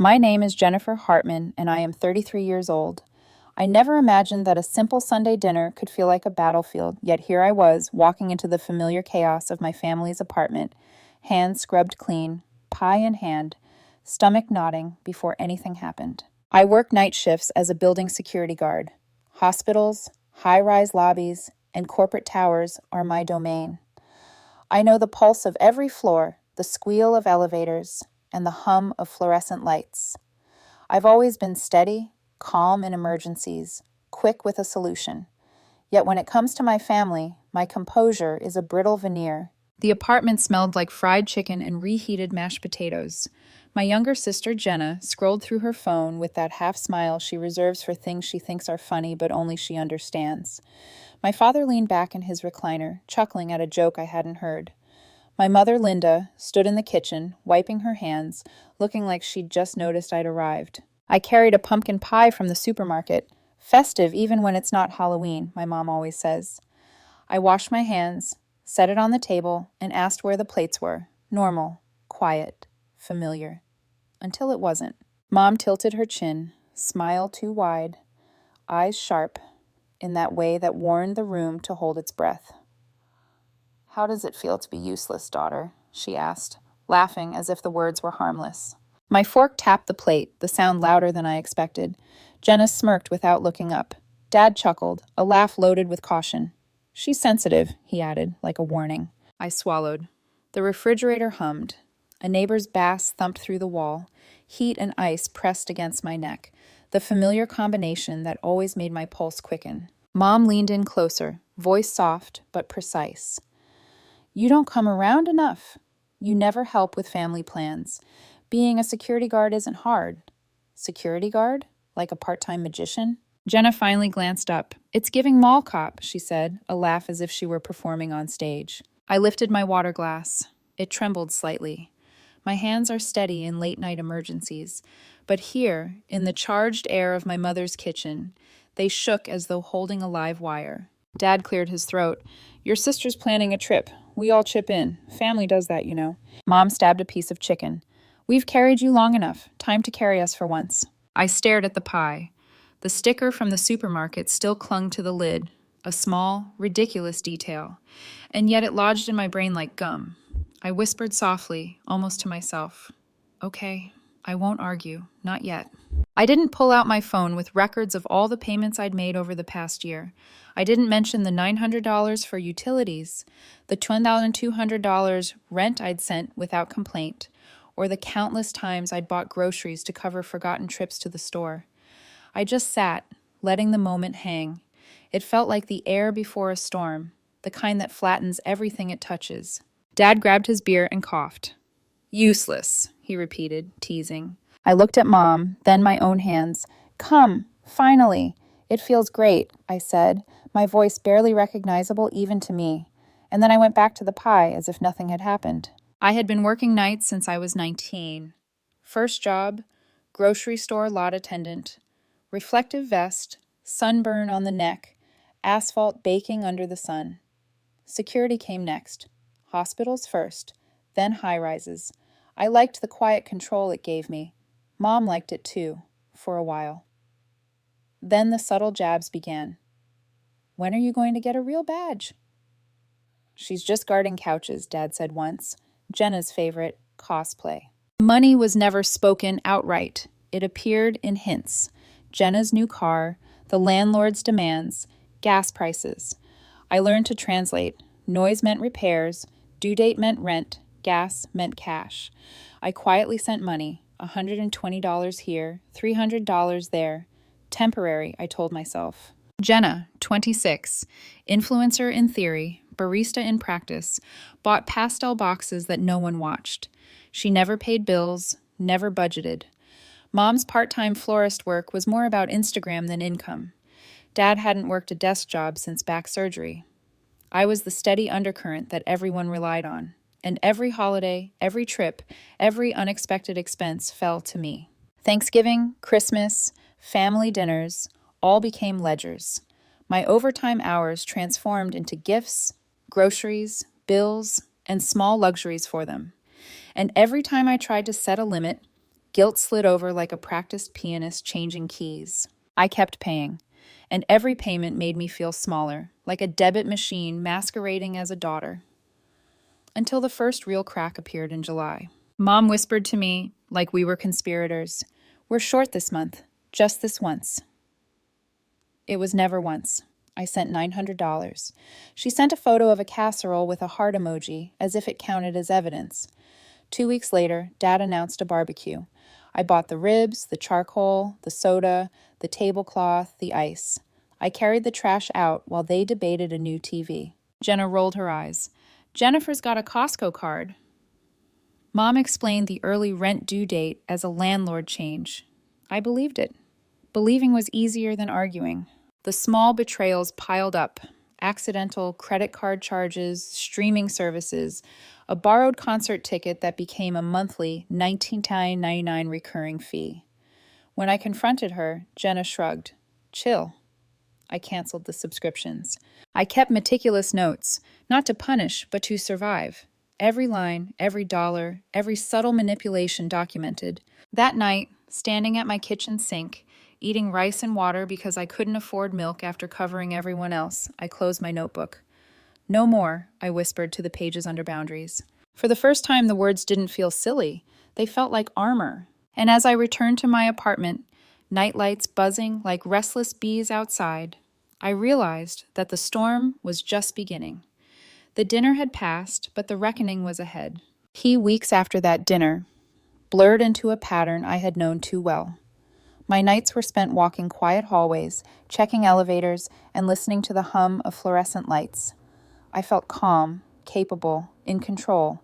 My name is Jennifer Hartman, and I am 33 years old. I never imagined that a simple Sunday dinner could feel like a battlefield, yet here I was, walking into the familiar chaos of my family's apartment, hands scrubbed clean, pie in hand, stomach nodding before anything happened. I work night shifts as a building security guard. Hospitals, high-rise lobbies, and corporate towers are my domain. I know the pulse of every floor, the squeal of elevators, and the hum of fluorescent lights. I've always been steady, calm in emergencies, quick with a solution. Yet when it comes to my family, my composure is a brittle veneer. The apartment smelled like fried chicken and reheated mashed potatoes. My younger sister, Jenna, scrolled through her phone with that half smile she reserves for things she thinks are funny but only she understands. My father leaned back in his recliner, chuckling at a joke I hadn't heard. My mother, Linda, stood in the kitchen, wiping her hands, looking like she'd just noticed I'd arrived. I carried a pumpkin pie from the supermarket, festive even when it's not Halloween, my mom always says. I washed my hands, set it on the table, and asked where the plates were. Normal, quiet, familiar. Until it wasn't. Mom tilted her chin, smile too wide, eyes sharp, in that way that warned the room to hold its breath. "How does it feel to be useless, daughter?" she asked, laughing as if the words were harmless. My fork tapped the plate, the sound louder than I expected. Jenna smirked without looking up. Dad chuckled, a laugh loaded with caution. "She's sensitive," he added, like a warning. I swallowed. The refrigerator hummed. A neighbor's bass thumped through the wall. Heat and ice pressed against my neck, the familiar combination that always made my pulse quicken. Mom leaned in closer, voice soft but precise. "You don't come around enough. You never help with family plans. Being a security guard isn't hard." "Security guard? Like a part-time magician?" Jenna finally glanced up. "It's giving mall cop," she said, a laugh as if she were performing on stage. I lifted my water glass. It trembled slightly. My hands are steady in late-night emergencies, but here, in the charged air of my mother's kitchen, they shook as though holding a live wire. Dad cleared his throat. "Your sister's planning a trip. We all chip in. Family does that, you know." Mom stabbed a piece of chicken. "We've carried you long enough. Time to carry us for once." I stared at the pie. The sticker from the supermarket still clung to the lid, a small, ridiculous detail, and yet it lodged in my brain like gum. I whispered softly, almost to myself, "Okay, I won't argue, not yet." I didn't pull out my phone with records of all the payments I'd made over the past year. I didn't mention the $900 for utilities, the $2,200 rent I'd sent without complaint, or the countless times I'd bought groceries to cover forgotten trips to the store. I just sat, letting the moment hang. It felt like the air before a storm, the kind that flattens everything it touches. Dad grabbed his beer and coughed. "Useless," he repeated, teasing. I looked at Mom, then my own hands. "Come, finally. It feels great," I said, my voice barely recognizable even to me. And then I went back to the pie as if nothing had happened. I had been working nights since I was 19. First job, grocery store lot attendant. Reflective vest, sunburn on the neck, asphalt baking under the sun. Security came next. Hospitals first, then high-rises. I liked the quiet control it gave me. Mom liked it too, for a while. Then the subtle jabs began. "When are you going to get a real badge?" "She's just guarding couches," Dad said once. Jenna's favorite, cosplay. Money was never spoken outright. It appeared in hints. Jenna's new car, the landlord's demands, gas prices. I learned to translate. Noise meant repairs, due date meant rent, gas meant cash. I quietly sent money, $120 here, $300 there. Temporary, I told myself. Jenna, 26, influencer in theory, barista in practice, bought pastel boxes that no one watched. She never paid bills, never budgeted. Mom's part-time florist work was more about Instagram than income. Dad hadn't worked a desk job since back surgery. I was the steady undercurrent that everyone relied on, and every holiday, every trip, every unexpected expense fell to me. Thanksgiving, Christmas, family dinners, all became ledgers. My overtime hours transformed into gifts, groceries, bills, and small luxuries for them. And every time I tried to set a limit, Guilt slid over like a practiced pianist changing keys. I kept paying, and every payment made me feel smaller, like a debit machine masquerading as a daughter. Until the first real crack appeared in July. Mom whispered to me, like we were conspirators, "We're short this month, just this once." It was never once. I sent $900. She sent a photo of a casserole with a heart emoji, as if it counted as evidence. 2 weeks later, Dad announced a barbecue. I bought the ribs, the charcoal, the soda, the tablecloth, the ice. I carried the trash out while they debated a new TV. Jenna rolled her eyes. "Jennifer's got a Costco card." Mom explained the early rent due date as a landlord change. I believed it. Believing was easier than arguing. The small betrayals piled up: accidental credit card charges, streaming services, a borrowed concert ticket that became a monthly $19.99 recurring fee. When I confronted her, Jenna shrugged. "Chill." I canceled the subscriptions. I kept meticulous notes, not to punish, but to survive. Every line, every dollar, every subtle manipulation documented. That night, standing at my kitchen sink, eating rice and water because I couldn't afford milk after covering everyone else, I closed my notebook. "No more," I whispered to the pages under boundaries. For the first time, the words didn't feel silly. They felt like armor. And as I returned to my apartment, night lights buzzing like restless bees outside, I realized that the storm was just beginning. The dinner had passed, but the reckoning was ahead. Weeks after that dinner, blurred into a pattern I had known too well. My nights were spent walking quiet hallways, checking elevators, and listening to the hum of fluorescent lights. I felt calm, capable, in control.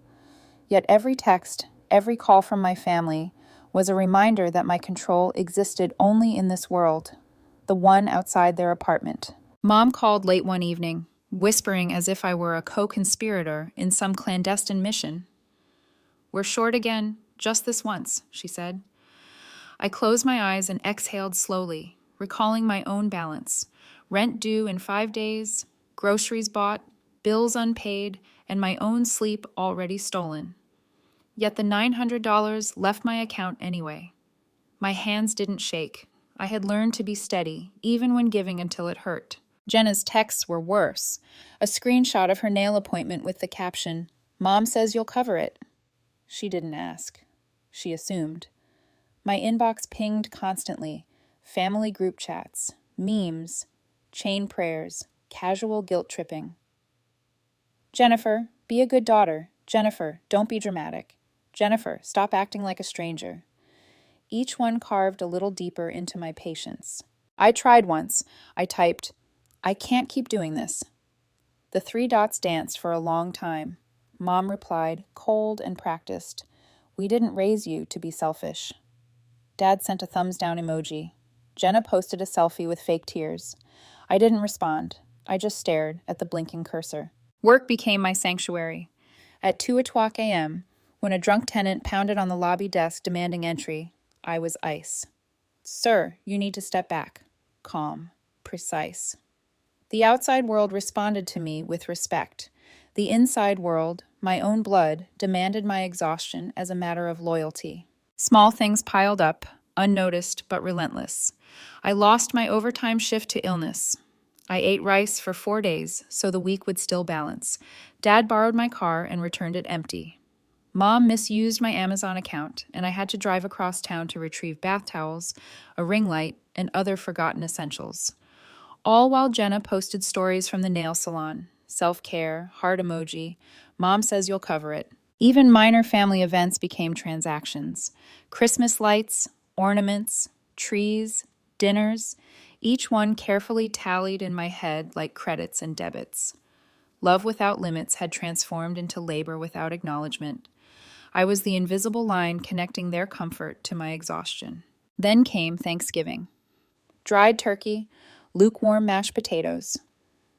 Yet every text, every call from my family was a reminder that my control existed only in this world, the one outside their apartment. Mom called late one evening, whispering as if I were a co-conspirator in some clandestine mission. "We're short again, just this once," she said. I closed my eyes and exhaled slowly, recalling my own balance. Rent due in 5 days, groceries bought, bills unpaid, and my own sleep already stolen. Yet the $900 left my account anyway. My hands didn't shake. I had learned to be steady, even when giving until it hurt. Jenna's texts were worse. A screenshot of her nail appointment with the caption, "Mom says you'll cover it." She didn't ask. She assumed. My inbox pinged constantly. Family group chats, memes, chain prayers, casual guilt tripping. "Jennifer, be a good daughter. Jennifer, don't be dramatic. Jennifer, stop acting like a stranger." Each one carved a little deeper into my patience. I tried once. I typed, "I can't keep doing this." The 3 dots danced for a long time. Mom replied, cold and practiced, "We didn't raise you to be selfish." Dad sent a thumbs down emoji. Jenna posted a selfie with fake tears. I didn't respond. I just stared at the blinking cursor. Work became my sanctuary. At 2:00 a.m., when a drunk tenant pounded on the lobby desk demanding entry, I was ice. "Sir, you need to step back." Calm. Precise. The outside world responded to me with respect. The inside world, my own blood, demanded my exhaustion as a matter of loyalty. Small things piled up, unnoticed but relentless. I lost my overtime shift to illness. I ate rice for 4 days, so the week would still balance. Dad borrowed my car and returned it empty. Mom misused my Amazon account, and I had to drive across town to retrieve bath towels, a ring light, and other forgotten essentials. All while Jenna posted stories from the nail salon, self-care, heart emoji, "Mom says you'll cover it." Even minor family events became transactions. Christmas lights, ornaments, trees, dinners, each one carefully tallied in my head like credits and debits. Love without limits had transformed into labor without acknowledgement. I was the invisible line connecting their comfort to my exhaustion. Then came Thanksgiving. Dried turkey, lukewarm mashed potatoes.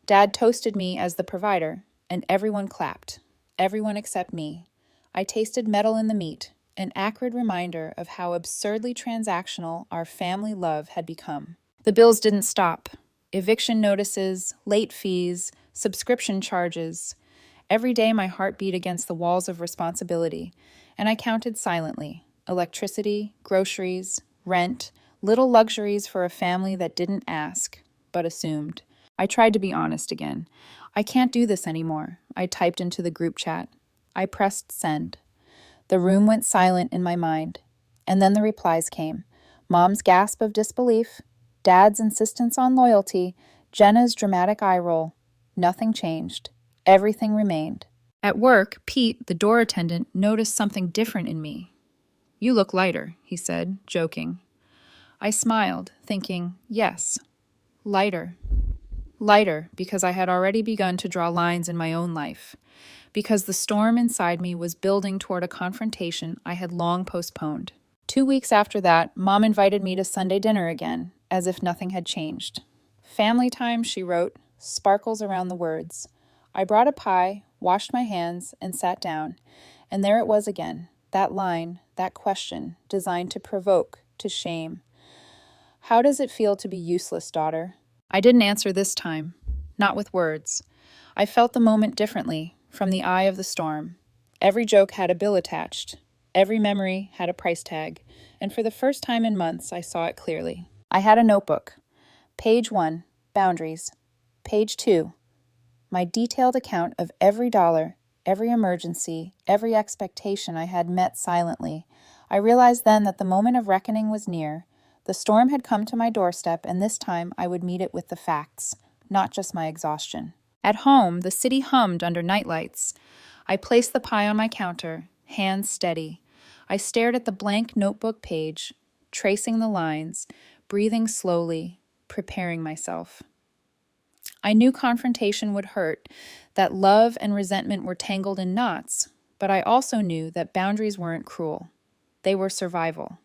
Dad toasted me as the provider, and everyone clapped. Everyone except me. I tasted metal in the meat, an acrid reminder of how absurdly transactional our family love had become. The bills didn't stop. Eviction notices, late fees, subscription charges. Every day my heart beat against the walls of responsibility, and I counted silently. electricity, groceries, rent, little luxuries for a family that didn't ask, but assumed. I tried to be honest again. I can't do this anymore, I typed into the group chat. I pressed send. The room went silent in my mind. And then the replies came. Mom's gasp of disbelief, Dad's insistence on loyalty, Jenna's dramatic eye roll. Nothing changed. Everything remained. At work, Pete, the door attendant, noticed something different in me. You look lighter, he said, joking. I smiled, thinking, yes, lighter. Lighter, because I had already begun to draw lines in my own life. Because the storm inside me was building toward a confrontation I had long postponed. 2 weeks after that, Mom invited me to Sunday dinner again, as if nothing had changed. Family time, she wrote, sparkles around the words. I brought a pie, washed my hands, and sat down. And there it was again, that line, that question, designed to provoke, to shame. How does it feel to be useless, daughter? I didn't answer this time, not with words. I felt the moment differently, from the eye of the storm. Every joke had a bill attached. Every memory had a price tag. And for the first time in months, I saw it clearly. I had a notebook. Page 1, boundaries. Page 2, my detailed account of every dollar, every emergency, every expectation I had met silently. I realized then that the moment of reckoning was near. The storm had come to my doorstep, and this time I would meet it with the facts, not just my exhaustion. At home, the city hummed under nightlights. I placed the pie on my counter, hands steady. I stared at the blank notebook page, tracing the lines, breathing slowly, preparing myself. I knew confrontation would hurt, that love and resentment were tangled in knots, but I also knew that boundaries weren't cruel. They were survival.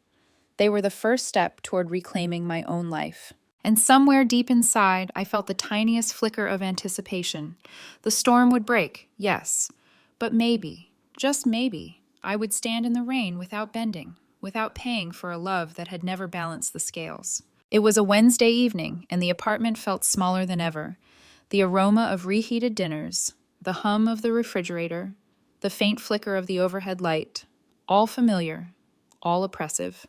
They were the first step toward reclaiming my own life. And somewhere deep inside, I felt the tiniest flicker of anticipation. The storm would break, yes, but maybe, just maybe, I would stand in the rain without bending, without paying for a love that had never balanced the scales. It was a Wednesday evening, and the apartment felt smaller than ever. The aroma of reheated dinners, the hum of the refrigerator, the faint flicker of the overhead light, all familiar, all oppressive.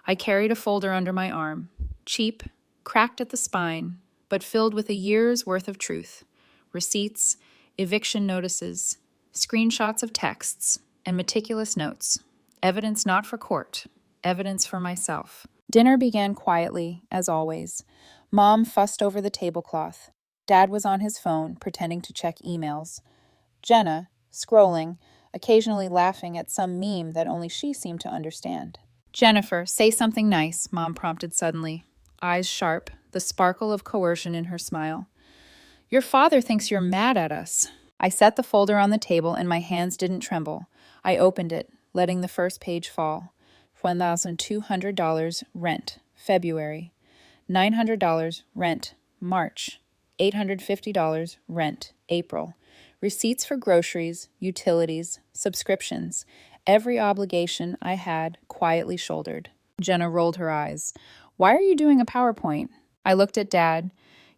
I carried a folder under my arm, cheap, cracked at the spine, but filled with a year's worth of truth, receipts, eviction notices, screenshots of texts, and meticulous notes, evidence not for court, evidence for myself. Dinner began quietly, as always. Mom fussed over the tablecloth. Dad was on his phone, pretending to check emails. Jenna, scrolling, occasionally laughing at some meme that only she seemed to understand. Jennifer, say something nice, Mom prompted suddenly, eyes sharp, the sparkle of coercion in her smile. Your father thinks you're mad at us. I set the folder on the table and my hands didn't tremble. I opened it, letting the first page fall. $1,200 rent, February. $900 rent, March. $850 rent, April. Receipts for groceries, utilities, subscriptions. Every obligation I had quietly shouldered. Jenna rolled her eyes. Why are you doing a PowerPoint? I looked at Dad.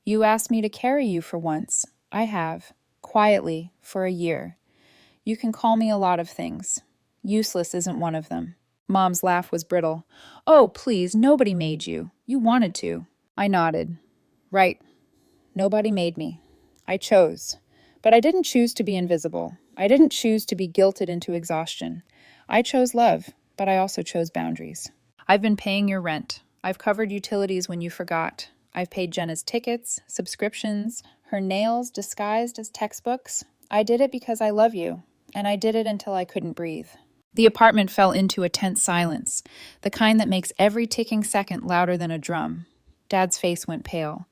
You asked me to carry you for once. I have. Quietly, for a year. You can call me a lot of things. Useless isn't one of them. Mom's laugh was brittle. Oh, please, nobody made you. You wanted to. I nodded. Right. Nobody made me. I chose. But I didn't choose to be invisible. I didn't choose to be guilted into exhaustion. I chose love, but I also chose boundaries. I've been paying your rent. I've covered utilities when you forgot. I've paid Jenna's tickets, subscriptions, her nails disguised as textbooks. I did it because I love you, and I did it until I couldn't breathe. The apartment fell into a tense silence, the kind that makes every ticking second louder than a drum. Dad's face went pale.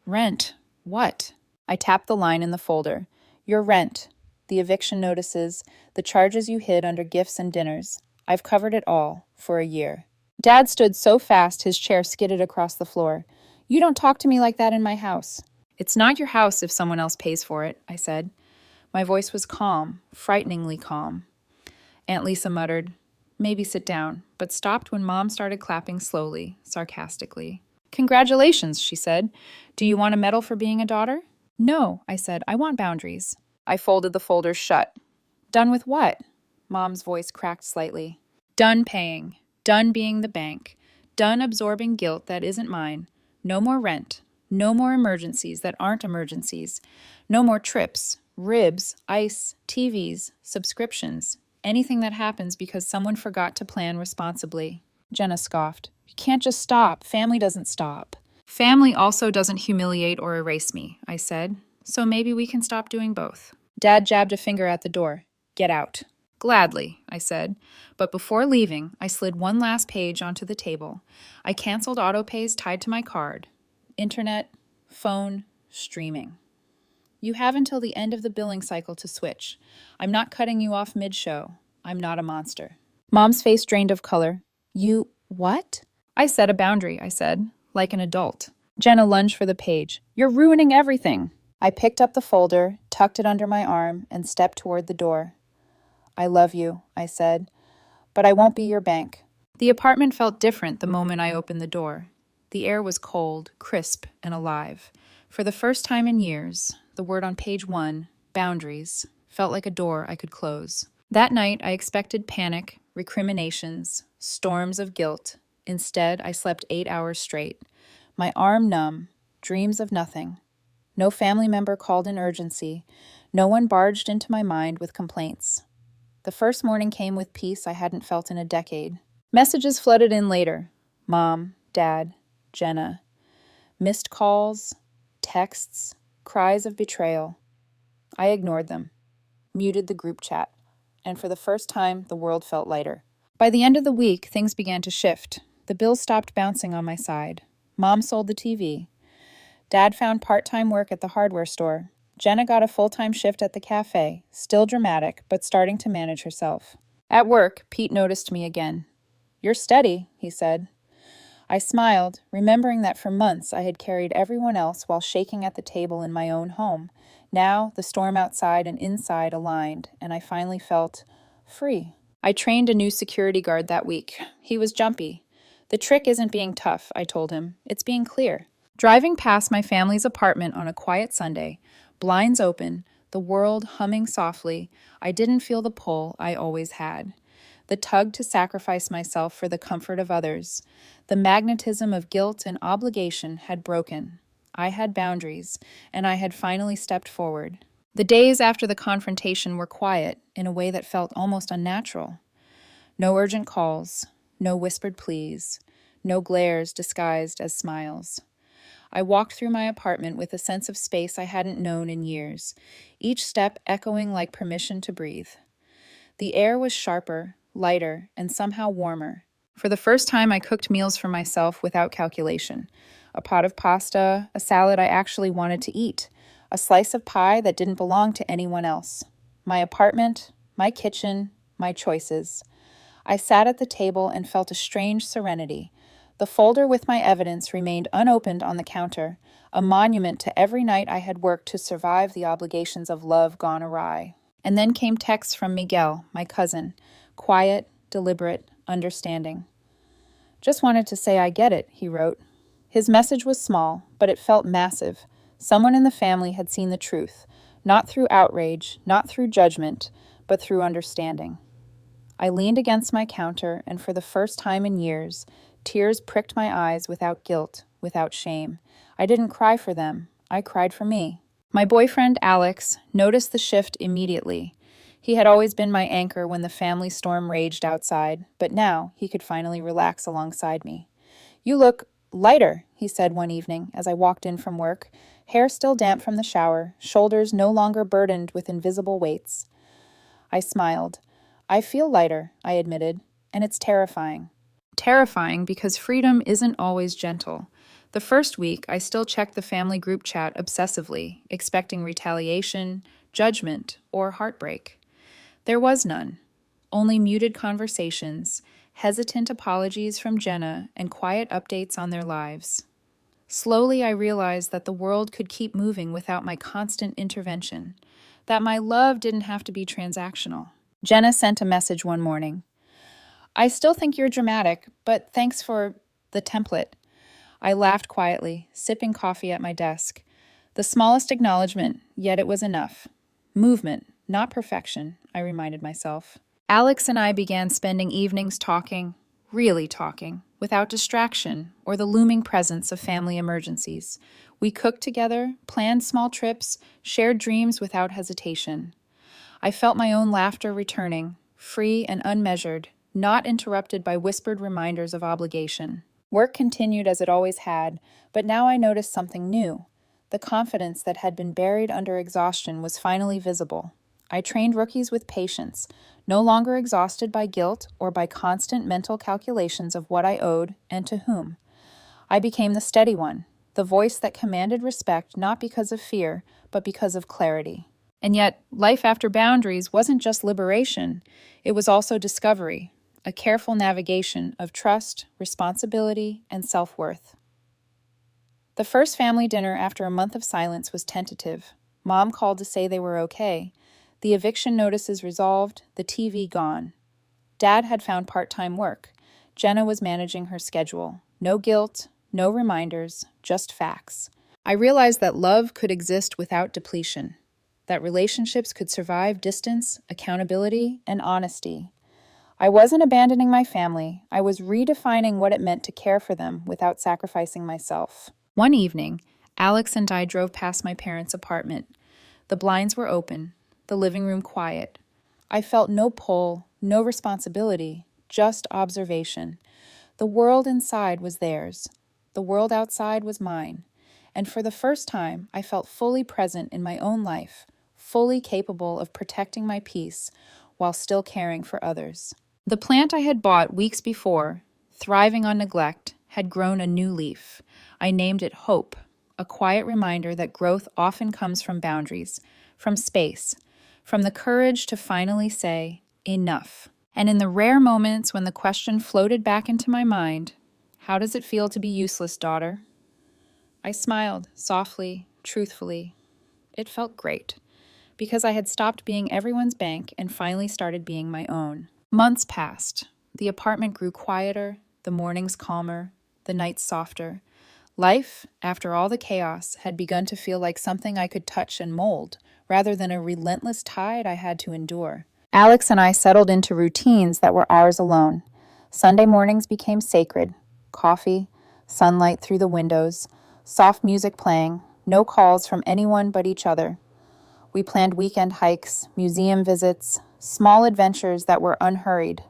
Rent? What? I tapped the line in the folder. Your rent. The eviction notices, the charges you hid under gifts and dinners. I've covered it all, for a year. Dad stood so fast his chair skidded across the floor. You don't talk to me like that in my house. It's not your house if someone else pays for it, I said. My voice was calm, frighteningly calm. Aunt Lisa muttered, maybe sit down, but stopped when Mom started clapping slowly, sarcastically. Congratulations, she said. Do you want a medal for being a daughter? No, I said. I want boundaries. I folded the folder shut. Done with what? Mom's voice cracked slightly. Done paying. Done being the bank. Done absorbing guilt that isn't mine. No more rent. No more emergencies that aren't emergencies. No more trips, ribs, ice, TVs, subscriptions. Anything that happens because someone forgot to plan responsibly. Jenna scoffed. You can't just stop. Family doesn't stop. Family also doesn't humiliate or erase me, I said. So maybe we can stop doing both. Dad jabbed a finger at the door. Get out. Gladly, I said. But before leaving, I slid one last page onto the table. I canceled autopays tied to my card. Internet, phone, streaming. You have until the end of the billing cycle to switch. I'm not cutting you off mid-show. I'm not a monster. Mom's face drained of color. You what? I set a boundary, I said, like an adult. Jenna lunged for the page. You're ruining everything. I picked up the folder, tucked it under my arm, and stepped toward the door. I love you, I said, but I won't be your bank. The apartment felt different the moment I opened the door. The air was cold, crisp, and alive. For the first time in years, the word on page 1, boundaries, felt like a door I could close. That night, I expected panic, recriminations, storms of guilt. Instead, I slept 8 hours straight. My arm numb, dreams of nothing. No family member called in urgency. No one barged into my mind with complaints. The first morning came with peace I hadn't felt in a decade. Messages flooded in later. Mom, Dad, Jenna. Missed calls, texts, cries of betrayal. I ignored them, muted the group chat, and for the first time, the world felt lighter. By the end of the week, things began to shift. The bills stopped bouncing on my side. Mom sold the TV. Dad found part-time work at the hardware store. Jenna got a full-time shift at the cafe, still dramatic, but starting to manage herself. At work, Pete noticed me again. You're steady, he said. I smiled, remembering that for months I had carried everyone else while shaking at the table in my own home. Now, the storm outside and inside aligned, and I finally felt free. I trained a new security guard that week. He was jumpy. The trick isn't being tough, I told him. It's being clear. Driving past my family's apartment on a quiet Sunday, blinds open, the world humming softly, I didn't feel the pull I always had. The tug to sacrifice myself for the comfort of others. The magnetism of guilt and obligation had broken. I had boundaries, and I had finally stepped forward. The days after the confrontation were quiet in a way that felt almost unnatural. No urgent calls, no whispered pleas, no glares disguised as smiles. I walked through my apartment with a sense of space I hadn't known in years, each step echoing like permission to breathe. The air was sharper, lighter, and somehow warmer. For the first time, I cooked meals for myself without calculation. A pot of pasta, a salad I actually wanted to eat, a slice of pie that didn't belong to anyone else. My apartment, my kitchen, my choices. I sat at the table and felt a strange serenity. The folder with my evidence remained unopened on the counter, a monument to every night I had worked to survive the obligations of love gone awry. And then came texts from Miguel, my cousin, quiet, deliberate, understanding. Just wanted to say I get it, he wrote. His message was small, but it felt massive. Someone in the family had seen the truth, not through outrage, not through judgment, but through understanding. I leaned against my counter, and for the first time in years, tears pricked my eyes without guilt, without shame. I didn't cry for them. I cried for me. My boyfriend, Alex, noticed the shift immediately. He had always been my anchor when the family storm raged outside, but now he could finally relax alongside me. You look lighter, he said one evening as I walked in from work, hair still damp from the shower, shoulders no longer burdened with invisible weights. I smiled. I feel lighter, I admitted, and it's terrifying. Terrifying because freedom isn't always gentle. The first week, I still checked the family group chat obsessively, expecting retaliation, judgment, or heartbreak. There was none. Only muted conversations, hesitant apologies from Jenna, and quiet updates on their lives. Slowly, I realized that the world could keep moving without my constant intervention, that my love didn't have to be transactional. Jenna sent a message one morning. I still think you're dramatic, but thanks for the template. I laughed quietly, sipping coffee at my desk. The smallest acknowledgement, yet it was enough. Movement, not perfection, I reminded myself. Alex and I began spending evenings talking, really talking, without distraction or the looming presence of family emergencies. We cooked together, planned small trips, shared dreams without hesitation. I felt my own laughter returning, free and unmeasured, not interrupted by whispered reminders of obligation. Work continued as it always had, but now I noticed something new. The confidence that had been buried under exhaustion was finally visible. I trained rookies with patience, no longer exhausted by guilt or by constant mental calculations of what I owed and to whom. I became the steady one, the voice that commanded respect not because of fear, but because of clarity. And yet, life after boundaries wasn't just liberation, it was also discovery, a careful navigation of trust, responsibility, and self-worth. The first family dinner after a month of silence was tentative. Mom called to say they were okay. The eviction notices resolved, the TV gone. Dad had found part-time work. Jenna was managing her schedule. No guilt, no reminders, just facts. I realized that love could exist without depletion, that relationships could survive distance, accountability, and honesty. I wasn't abandoning my family. I was redefining what it meant to care for them without sacrificing myself. One evening, Alex and I drove past my parents' apartment. The blinds were open, the living room quiet. I felt no pull, no responsibility, just observation. The world inside was theirs. The world outside was mine. And for the first time, I felt fully present in my own life, fully capable of protecting my peace while still caring for others. The plant I had bought weeks before, thriving on neglect, had grown a new leaf. I named it Hope, a quiet reminder that growth often comes from boundaries, from space, from the courage to finally say, enough. And in the rare moments when the question floated back into my mind, how does it feel to be useless, daughter? I smiled, softly, truthfully. It felt great, because I had stopped being everyone's bank and finally started being my own. Months passed. The apartment grew quieter, the mornings calmer, the nights softer. Life, after all the chaos, had begun to feel like something I could touch and mold, rather than a relentless tide I had to endure. Alex and I settled into routines that were ours alone. Sunday mornings became sacred. Coffee, sunlight through the windows, soft music playing, no calls from anyone but each other. We planned weekend hikes, museum visits, small adventures that were unhurried.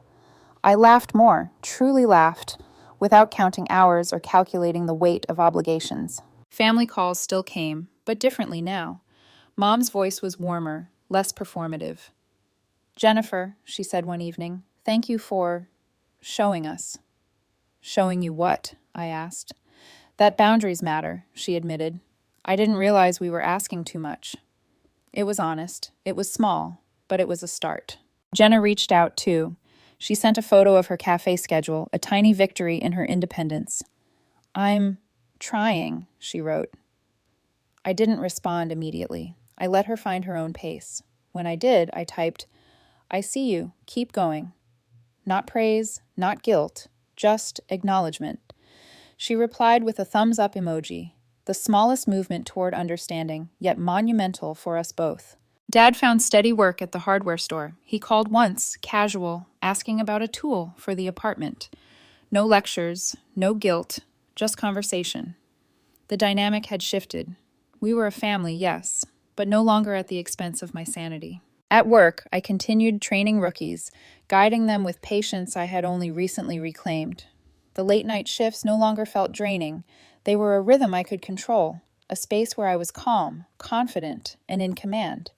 I laughed more, truly laughed, without counting hours or calculating the weight of obligations. Family calls still came, but differently now. Mom's voice was warmer, less performative. "Jennifer," she said one evening, "thank you for showing us." "Showing you what?" I asked. "That boundaries matter," she admitted. I didn't realize we were asking too much. It was honest. It was small, but it was a start. Jenna reached out, too. She sent a photo of her cafe schedule, a tiny victory in her independence. "I'm trying," she wrote. I didn't respond immediately. I let her find her own pace. When I did, I typed, "I see you. Keep going." Not praise, not guilt, just acknowledgement. She replied with a thumbs up emoji, the smallest movement toward understanding, yet monumental for us both. Dad found steady work at the hardware store. He called once, casual, asking about a tool for the apartment. No lectures, no guilt, just conversation. The dynamic had shifted. We were a family, yes, but no longer at the expense of my sanity. At work, I continued training rookies, guiding them with patience I had only recently reclaimed. The late-night shifts no longer felt draining. They were a rhythm I could control, a space where I was calm, confident, and in command.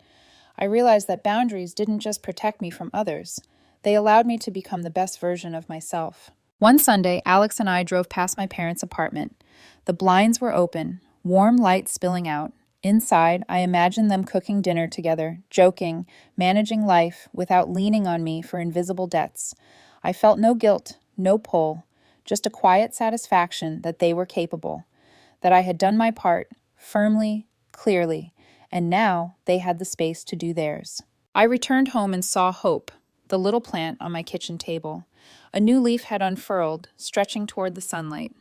I realized that boundaries didn't just protect me from others. They allowed me to become the best version of myself. One Sunday, Alex and I drove past my parents' apartment. The blinds were open, warm light spilling out. Inside, I imagined them cooking dinner together, joking, managing life without leaning on me for invisible debts. I felt no guilt, no pull, just a quiet satisfaction that they were capable, that I had done my part, firmly, clearly, and now they had the space to do theirs. I returned home and saw Hope, the little plant on my kitchen table. A new leaf had unfurled, stretching toward the sunlight.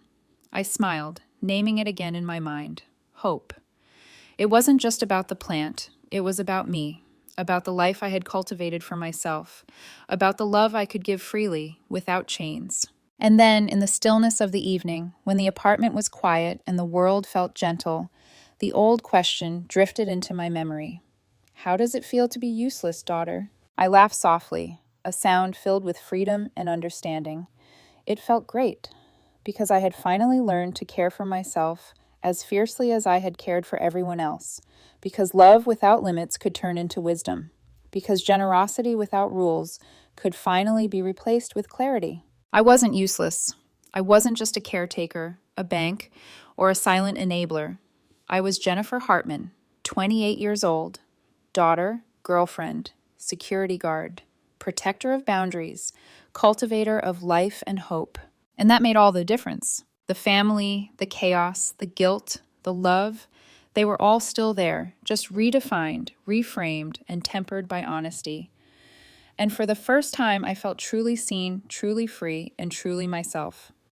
I smiled, naming it again in my mind, Hope. It wasn't just about the plant, it was about me. about the life I had cultivated for myself, about the love I could give freely, without chains. And then, in the stillness of the evening, when the apartment was quiet and the world felt gentle, the old question drifted into my memory. How does it feel to be useless, daughter? I laughed softly, a sound filled with freedom and understanding. It felt great, because I had finally learned to care for myself as fiercely as I had cared for everyone else, because love without limits could turn into wisdom, because generosity without rules could finally be replaced with clarity. I wasn't useless. I wasn't just a caretaker, a bank, or a silent enabler. I was Jennifer Hartman, 28 years old, daughter, girlfriend, security guard, protector of boundaries, cultivator of life and hope. And that made all the difference. The family, the chaos, the guilt, the love, they were all still there, just redefined, reframed, and tempered by honesty. And for the first time, I felt truly seen, truly free, and truly myself.